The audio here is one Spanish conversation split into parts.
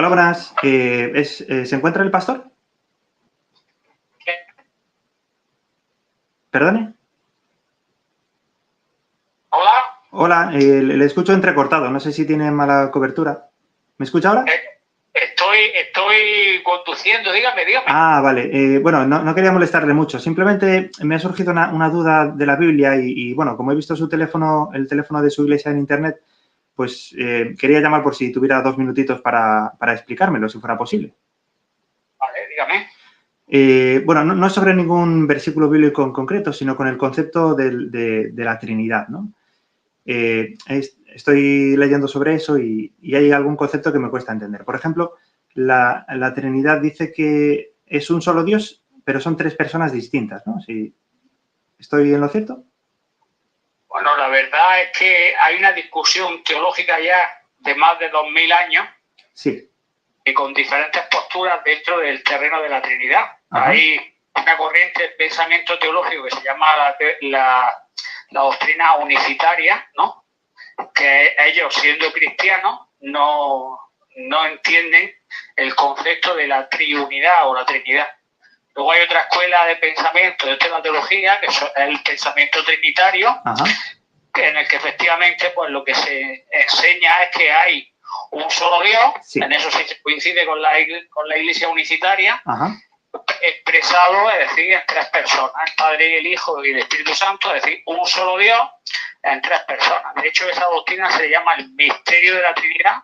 Hola, buenas. ¿Se encuentra el pastor? ¿Perdone? Hola. Hola, le escucho entrecortado. No sé si tiene mala cobertura. ¿Me escucha ahora? Estoy conduciendo, dígame. Ah, vale. Bueno, no quería molestarle mucho. Simplemente me ha surgido una duda de la Biblia y, bueno, como he visto su teléfono, el teléfono de su iglesia en internet, pues quería llamar por si tuviera 2 minutitos para explicármelo, si fuera posible. Vale, dígame. Bueno, no es sobre ningún versículo bíblico en concreto, sino con el concepto de la Trinidad, ¿no? Estoy leyendo sobre eso y hay algún concepto que me cuesta entender. Por ejemplo, la Trinidad dice que es un solo Dios, pero son 3 personas distintas, ¿no? ¿Sí? ¿Estoy en lo cierto? Bueno, la verdad es que hay una discusión teológica ya de más de 2000 años. Sí. Y con diferentes posturas dentro del terreno de la Trinidad. Ajá. Hay una corriente de pensamiento teológico que se llama la doctrina unicitaria, ¿no? Que ellos, siendo cristianos, no entienden el concepto de la triunidad o la Trinidad. Luego hay otra escuela de pensamiento de la teología, que es el pensamiento trinitario. Ajá. En el que efectivamente pues lo que se enseña es que hay un solo Dios. Sí. En eso se coincide con la Iglesia unicitaria. Ajá. Expresado, es decir, en 3 personas, el Padre y el Hijo y el Espíritu Santo, es decir, un solo Dios en 3 personas. De hecho, esa doctrina se llama el misterio de la Trinidad,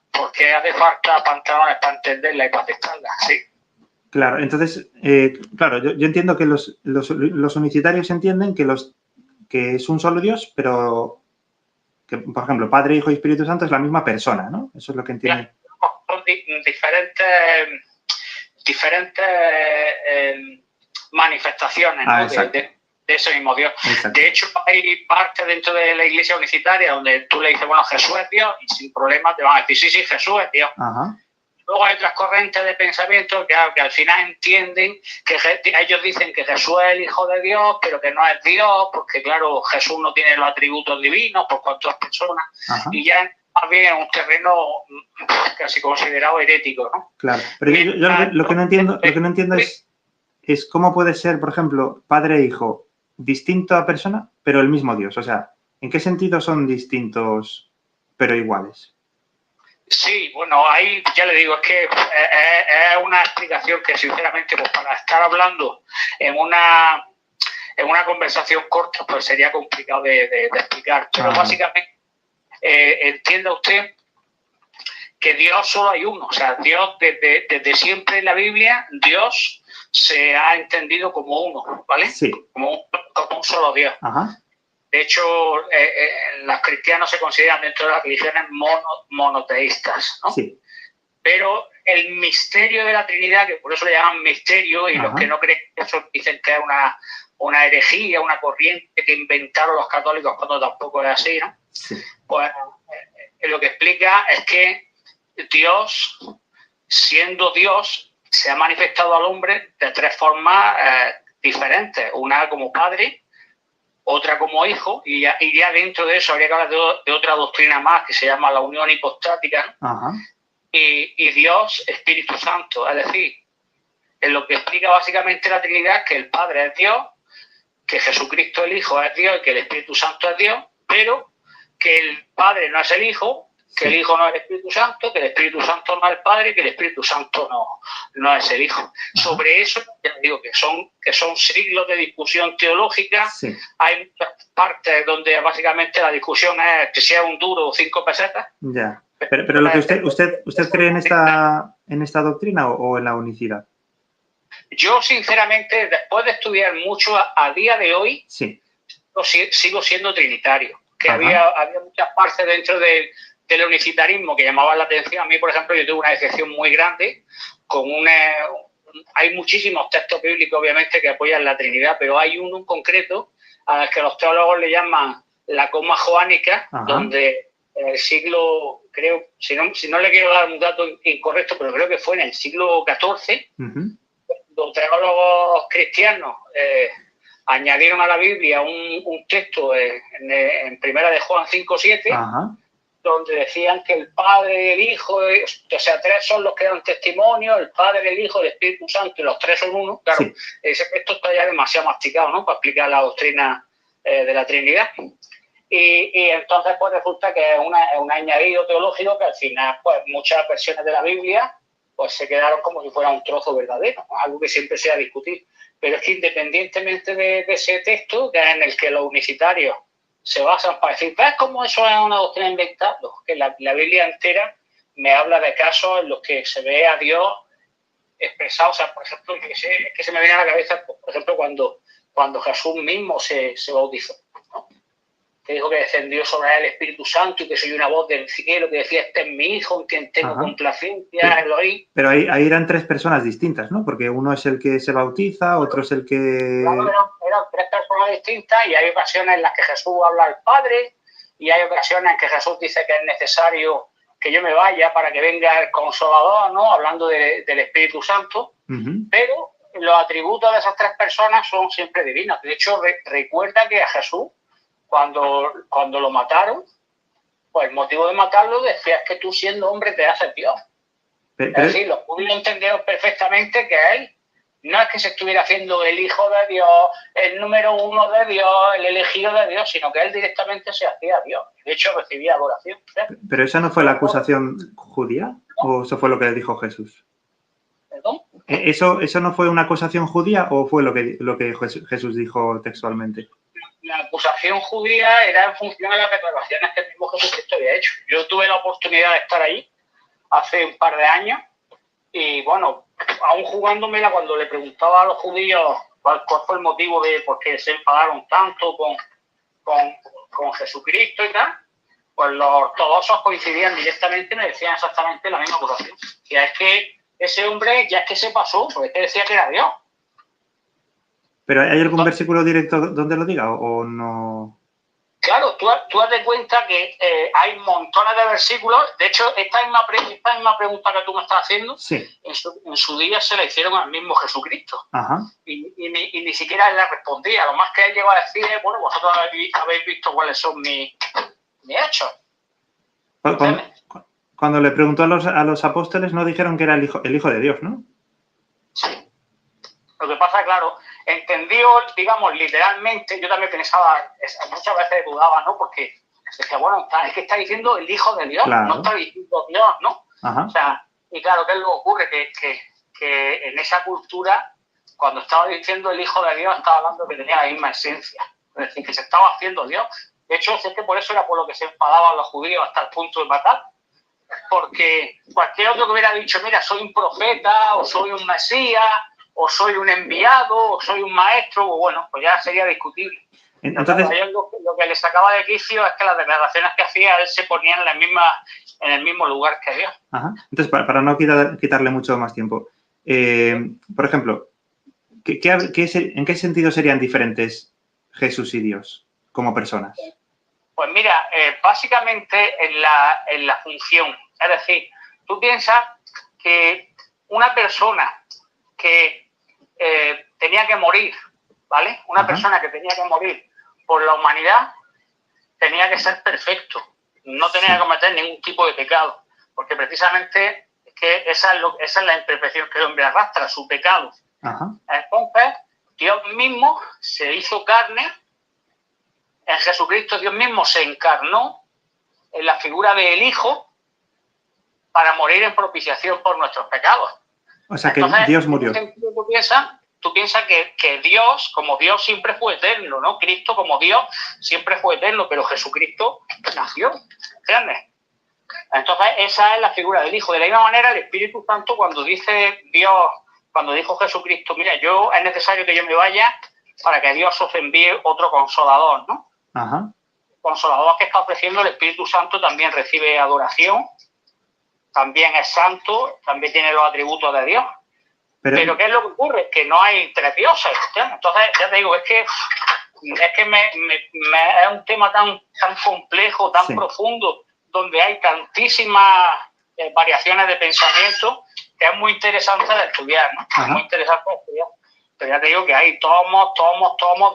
porque hace falta pantalones para entenderla y para aceptarla, sí. Claro, entonces, claro, yo entiendo que los unicitarios entienden que es un solo Dios, pero que, por ejemplo, Padre, Hijo y Espíritu Santo es la misma persona, ¿no? Eso es lo que entienden. Son diferentes manifestaciones, ¿no? de ese mismo Dios. Exacto. De hecho, hay partes dentro de la Iglesia unicitaria donde tú le dices, bueno, Jesús es Dios, y sin problema te van a decir, sí, Jesús es Dios. Ajá. Luego hay otras corrientes de pensamiento que al final entienden que ellos dicen que Jesús es el Hijo de Dios, pero que no es Dios, porque claro, Jesús no tiene los atributos divinos por cuanto es persona. Ajá. Y ya más bien en un terreno casi considerado herético, ¿no? Claro, pero yo lo que no entiendo es cómo puede ser, por ejemplo, padre e hijo distinto a persona, pero el mismo Dios. O sea, ¿en qué sentido son distintos pero iguales? Sí, bueno, ahí ya le digo, es que es una explicación que sinceramente, pues para estar hablando en una conversación corta, pues sería complicado de explicar. Pero básicamente, entienda usted que Dios solo hay uno. O sea, Dios desde siempre en la Biblia, Dios se ha entendido como uno, ¿vale? Sí. Como un solo Dios. Ajá. De hecho, los cristianos se consideran dentro de las religiones monoteístas, ¿no? Sí. Pero el misterio de la Trinidad, que por eso le llaman misterio, y los que no creen eso dicen que es una herejía, una corriente que inventaron los católicos cuando tampoco es así, ¿no? Sí. Pues lo que explica es que Dios, siendo Dios, se ha manifestado al hombre de 3 formas diferentes. Una como padre, otra como hijo, y ya dentro de eso habría que hablar de otra doctrina más que se llama la unión hipostática, ¿no? Ajá. Y Dios, Espíritu Santo. Es decir, en lo que explica básicamente la Trinidad es que el Padre es Dios, que Jesucristo el Hijo es Dios y que el Espíritu Santo es Dios, pero que el Padre no es el Hijo, que el Hijo no es el Espíritu Santo, que el Espíritu Santo no es el Padre, que el Espíritu Santo no es el Hijo. Ajá. Sobre eso, ya digo, que son siglos de discusión teológica. Sí. Hay muchas partes donde básicamente la discusión es que sea un duro o 5 pesetas. Ya. Pero lo que usted cree en esta doctrina o en la unicidad. Yo, sinceramente, después de estudiar mucho, a día de hoy, sí. sigo siendo trinitario. Que había muchas partes dentro del unicitarismo que llamaban la atención. A mí, por ejemplo, yo tuve una decepción muy grande con hay muchísimos textos bíblicos, obviamente, que apoyan la Trinidad, pero hay uno en concreto al que los teólogos le llaman la coma joánica, donde en el siglo, creo, si no le quiero dar un dato incorrecto, pero creo que fue en el siglo XIV, los teólogos cristianos añadieron a la Biblia un texto en Primera de Juan 5:7, donde decían que el Padre, el Hijo, o sea, tres son los que dan testimonio, el Padre, el Hijo, el Espíritu Santo, y los tres son uno. Claro, Sí. Esto está ya demasiado masticado, ¿no?, para explicar la doctrina de la Trinidad. Y entonces pues resulta que es un añadido teológico que al final pues muchas versiones de la Biblia pues se quedaron como si fuera un trozo verdadero, ¿no?, algo que siempre se ha discutido. Pero es que independientemente de ese texto, que es en el que los unicitarios se basan para decir, ¿ves cómo eso es una doctrina inventada? Que la Biblia entera me habla de casos en los que se ve a Dios expresado. O sea, por ejemplo, es que se me viene a la cabeza, por ejemplo, cuando Jesús mismo se bautizó, ¿no?, que dijo que descendió sobre él el Espíritu Santo y que soy una voz del cielo que decía, este es mi hijo en quien tengo complacencia, Elohim. Pero ahí eran tres personas distintas, ¿no? Porque uno es el que se bautiza, otro es el que... Claro, eran tres personas distintas, y hay ocasiones en las que Jesús habla al Padre y hay ocasiones en que Jesús dice que es necesario que yo me vaya para que venga el Consolador, ¿no?, hablando del Espíritu Santo. Pero los atributos de esas tres personas son siempre divinos. De hecho, recuerda que a Jesús, cuando lo mataron, pues el motivo de matarlo decía, es que tú siendo hombre te haces Dios. Es decir, los judíos entendieron perfectamente que él no es que se estuviera haciendo el Hijo de Dios, el número uno de Dios, el elegido de Dios, sino que él directamente se hacía Dios. De hecho, recibía adoración. ¿Pero esa no fue la acusación judía? ¿No? ¿O eso fue lo que dijo Jesús? ¿Perdón? ¿Eso no fue una acusación judía o fue lo que Jesús dijo textualmente? La acusación judía era en función de las declaraciones que el mismo Jesucristo había hecho. Yo tuve la oportunidad de estar ahí hace un par de años y, bueno, aún jugándomela, cuando le preguntaba a los judíos cuál fue el motivo de por qué se enfadaron tanto con Jesucristo y tal, pues los ortodoxos coincidían directamente y me decían exactamente la misma acusación. Que es que ese hombre ya es que se pasó, porque es que decía que era Dios. ¿Pero hay algún versículo directo donde lo diga o no? Claro, tú haz de cuenta que hay montones de versículos. De hecho, esta misma pregunta que tú me estás haciendo, sí, en su día se la hicieron al mismo Jesucristo. Ajá. Y ni siquiera él le respondía. Lo más que él llegó a decir es, bueno, vosotros habéis visto cuáles son mis hechos. Cuando le preguntó a los apóstoles, no dijeron que era el hijo de Dios, ¿no? Sí. Lo que pasa, claro, entendido, digamos, literalmente, yo también pensaba, muchas veces dudaba, ¿no? Porque decía, bueno, es que está diciendo el Hijo de Dios, claro, no está diciendo Dios, ¿no? Ajá. O sea, y claro, ¿qué es lo que ocurre? Que en esa cultura, cuando estaba diciendo el Hijo de Dios, estaba hablando que tenía la misma esencia, es decir, que se estaba haciendo Dios. De hecho, es que por eso era por lo que se enfadaban los judíos hasta el punto de matar. Porque cualquier otro que hubiera dicho, mira, soy un profeta, o soy un mesías, o soy un enviado, o soy un maestro, o bueno, pues ya sería discutible. Entonces, lo que le sacaba de quicio es que las declaraciones que hacía, él se ponía en el mismo lugar que Dios. Ajá. Entonces, para no quitarle mucho más tiempo, por ejemplo, ¿en qué sentido serían diferentes Jesús y Dios como personas? Pues mira, básicamente en la función. Es decir, tú piensas que una persona que tenía que morir, ¿vale? Una persona que tenía que morir por la humanidad tenía que ser perfecto, no tenía que cometer ningún tipo de pecado, porque precisamente es que esa es la imperfección que el hombre arrastra, su pecado. Entonces, Dios mismo se hizo carne. En Jesucristo Dios mismo se encarnó en la figura del Hijo para morir en propiciación por nuestros pecados. O sea, entonces, que Dios murió. Tú piensas que Dios, como Dios, siempre fue eterno, ¿no? Cristo, como Dios, siempre fue eterno, pero Jesucristo nació, ¿entiendes? Entonces, esa es la figura del Hijo. De la misma manera, el Espíritu Santo, cuando dice Dios, cuando dijo Jesucristo, mira, es necesario que yo me vaya para que Dios os envíe otro Consolador, ¿no? Ajá. El Consolador que está ofreciendo el Espíritu Santo también recibe adoración, también es santo, también tiene los atributos de Dios. Pero ¿qué es lo que ocurre? Que no hay tres dioses, ¿sí? Entonces, ya te digo, es que es un tema tan complejo, tan profundo, donde hay tantísimas variaciones de pensamiento, que es muy interesante de estudiar, ¿no? Es muy interesante de estudiar. Pero ya te digo que hay tomos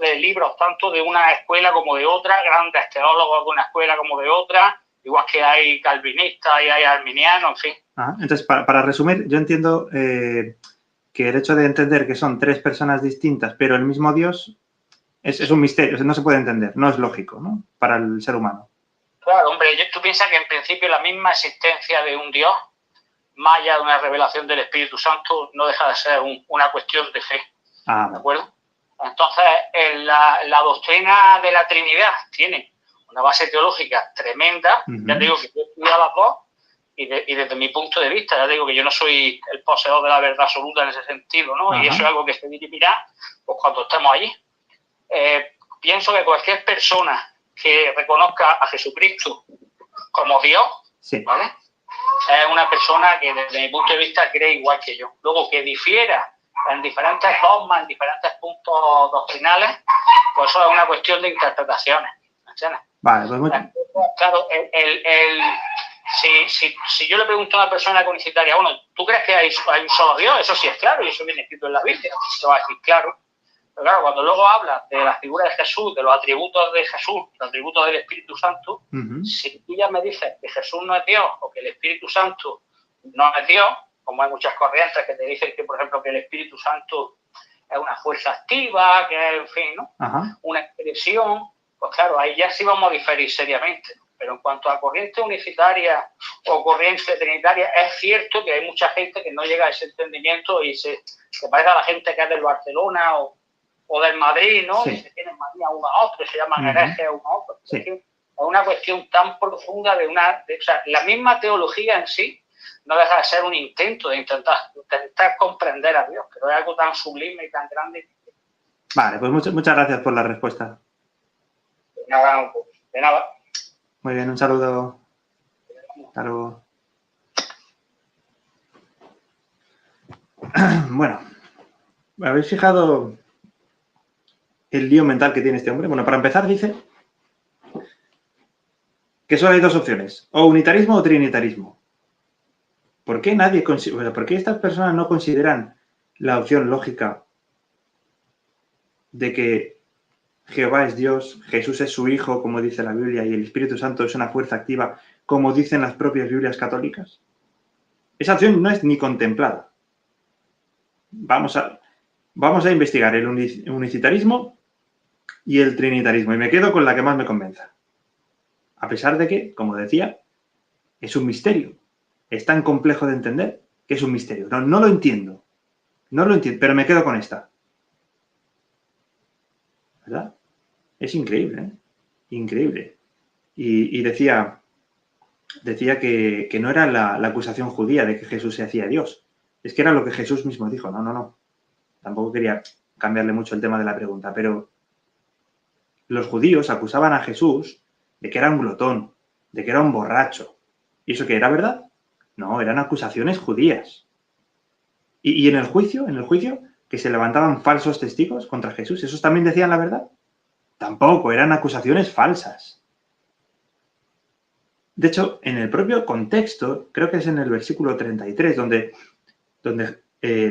de libros, tanto de una escuela como de otra, grandes teólogos de una escuela como de otra, igual que hay calvinistas y hay arminianos, en fin. Entonces, para resumir, yo entiendo que el hecho de entender que son tres personas distintas, pero el mismo Dios, es un misterio, o sea, no se puede entender, no es lógico, ¿no? Para el ser humano. Claro, hombre, tú piensas que en principio la misma existencia de un Dios, más allá de una revelación del Espíritu Santo, no deja de ser una cuestión de fe. ¿De acuerdo? Entonces, la doctrina de la Trinidad tiene una base teológica tremenda. Ya te digo que yo he estudiado las dos y desde mi punto de vista, ya te digo que yo no soy el poseedor de la verdad absoluta en ese sentido, ¿no? Y eso es algo que se dirimirá pues, cuando estemos allí. Pienso que cualquier persona que reconozca a Jesucristo como Dios, ¿vale? Es una persona que desde mi punto de vista cree igual que yo. Luego, que difiera en diferentes dogmas, en diferentes puntos doctrinales, pues eso es una cuestión de interpretaciones. ¿Entiendes? Vale, pues claro, si yo le pregunto a una persona comunitaria, bueno, ¿tú crees que hay un solo Dios? Eso sí es claro, y eso viene escrito en la Biblia. Te va a decir claro. Pero claro, cuando luego hablas de la figura de Jesús, de los atributos de Jesús, los atributos del Espíritu Santo, si tú ya me dices que Jesús no es Dios o que el Espíritu Santo no es Dios, como hay muchas corrientes que te dicen que, por ejemplo, que el Espíritu Santo es una fuerza activa, que es, en fin, ¿no? Una expresión, pues claro, ahí ya sí vamos a diferir seriamente. Pero en cuanto a corriente unicitaria o corriente trinitaria, es cierto que hay mucha gente que no llega a ese entendimiento y se parece a la gente que es del Barcelona o del Madrid, ¿no? Sí. Y se tienen manía uno a otro, se llaman herejes uno a otro. Sí. Es una cuestión tan profunda o sea, la misma teología en sí no deja de ser un intento de intentar comprender a Dios, pero es algo tan sublime y tan grande. Vale, pues muchas gracias por la respuesta. De nada. Muy bien, un saludo. Hasta luego. Bueno, ¿me habéis fijado el lío mental que tiene este hombre? Bueno, para empezar dice que solo hay dos opciones, o unitarismo o trinitarismo. ¿Por qué por qué estas personas no consideran la opción lógica de que Jehová es Dios, Jesús es su Hijo, como dice la Biblia, y el Espíritu Santo es una fuerza activa, como dicen las propias Biblias católicas? Esa opción no es ni contemplada. Vamos a investigar el unicitarismo y el trinitarismo, y me quedo con la que más me convenza. A pesar de que, como decía, es un misterio. Es tan complejo de entender que es un misterio. No lo entiendo. No lo entiendo, pero me quedo con esta. ¿Verdad? Es increíble, ¿eh? Increíble. Y decía que no era la acusación judía de que Jesús se hacía Dios. Es que era lo que Jesús mismo dijo. No. Tampoco quería cambiarle mucho el tema de la pregunta, pero los judíos acusaban a Jesús de que era un glotón, de que era un borracho. ¿Y eso qué era verdad? No, eran acusaciones judías. ¿Y en el juicio, que se levantaban falsos testigos contra Jesús, ¿esos también decían la verdad? Tampoco, eran acusaciones falsas. De hecho, en el propio contexto, creo que es en el versículo 33, donde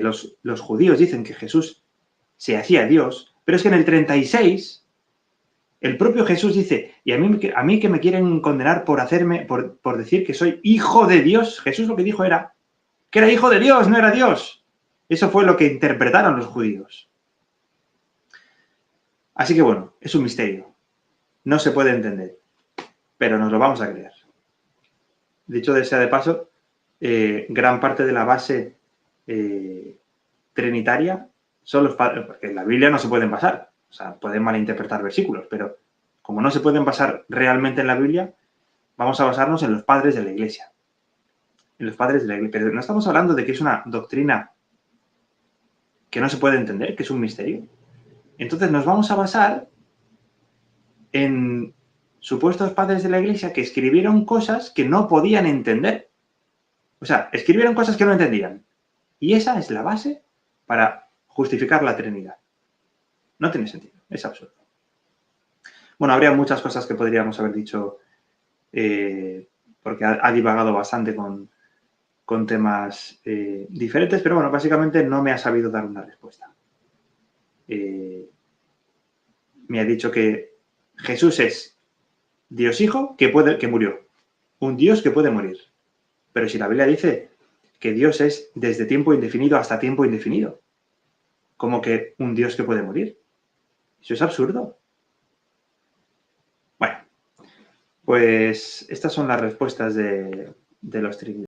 los judíos dicen que Jesús se hacía Dios, pero es que en el 36, el propio Jesús dice, y a mí que me quieren condenar por decir que soy hijo de Dios. Jesús lo que dijo era que era hijo de Dios, no era Dios. Eso fue lo que interpretaron los judíos. Así que bueno, es un misterio. No se puede entender, pero nos lo vamos a creer. Dicho sea de paso, gran parte de la base trinitaria son los padres, porque en la Biblia no se pueden basar. O sea, pueden malinterpretar versículos, pero como no se pueden basar realmente en la Biblia, vamos a basarnos en los padres de la Iglesia. En los padres de la Iglesia. Pero no estamos hablando de que es una doctrina que no se puede entender, que es un misterio. Entonces nos vamos a basar en supuestos padres de la Iglesia que escribieron cosas que no podían entender. O sea, escribieron cosas que no entendían. Y esa es la base para justificar la Trinidad. No tiene sentido, es absurdo. Bueno, habría muchas cosas que podríamos haber dicho porque ha divagado bastante con temas diferentes, pero bueno, básicamente no me ha sabido dar una respuesta. Me ha dicho que Jesús es Dios Hijo que murió. un Dios que puede morir. Pero si la Biblia dice que Dios es desde tiempo indefinido hasta tiempo indefinido, ¿cómo que un Dios que puede morir? Eso es absurdo. Bueno, pues estas son las respuestas de los trinitarios.